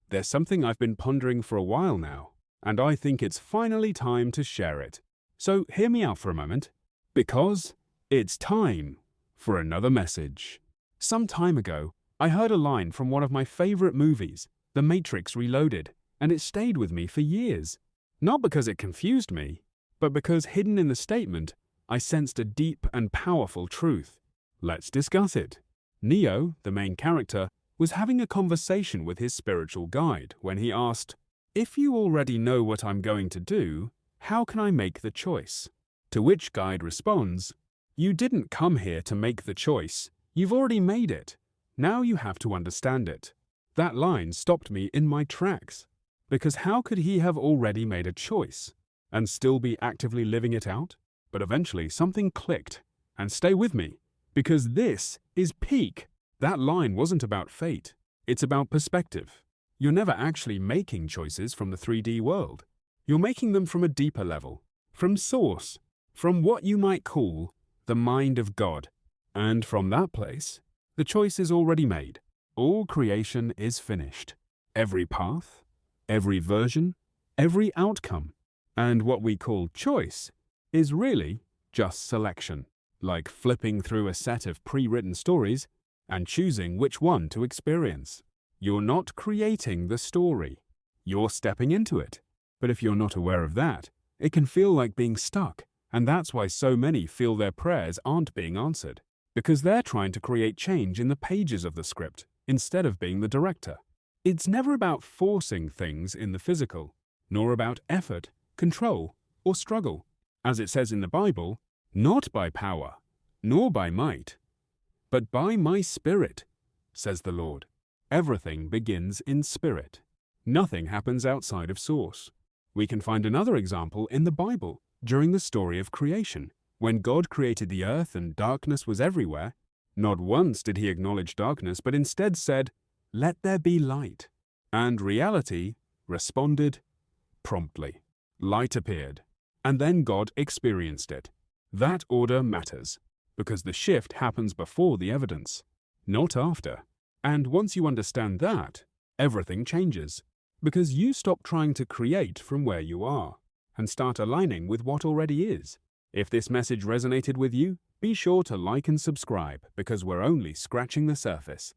There's something I've been pondering for a while now, and I think it's finally time to share it. So hear me out for a moment, because it's time for another message. Some time ago, I heard a line from one of my favorite movies, The Matrix Reloaded, and it stayed with me for years. Not because it confused me, but because hidden in the statement, I sensed a deep and powerful truth. Let's discuss it. Neo, the main character, was having a conversation with his spiritual guide when he asked, "If you already know what I'm going to do, how can I make the choice?" To which guide responds, "You didn't come here to make the choice. You've already made it. Now you have to understand it." That line stopped me in my tracks, because how could he have already made a choice and still be actively living it out? But eventually something clicked, and stay with me, because this is peak. That line wasn't about fate, it's about perspective. You're never actually making choices from the 3D world. You're making them from a deeper level, from source, from what you might call the mind of God. And from that place, the choice is already made. All creation is finished. Every path, every version, every outcome. And what we call choice is really just selection, like flipping through a set of pre-written stories and choosing which one to experience. You're not creating the story. You're stepping into it. But if you're not aware of that, it can feel like being stuck, and that's why so many feel their prayers aren't being answered, because they're trying to create change in the pages of the script instead of being the director. It's never about forcing things in the physical, nor about effort, control, or struggle. As it says in the Bible, "Not by power, nor by might, but by my Spirit," says the Lord. Everything begins in spirit. Nothing happens outside of source. We can find another example in the Bible, during the story of creation. When God created the earth and darkness was everywhere, not once did he acknowledge darkness, but instead said, "Let there be light." And reality responded promptly. Light appeared, and then God experienced it. That order matters, because the shift happens before the evidence, not after. And once you understand that, everything changes, because you stop trying to create from where you are and start aligning with what already is. If this message resonated with you, be sure to like and subscribe, because we're only scratching the surface.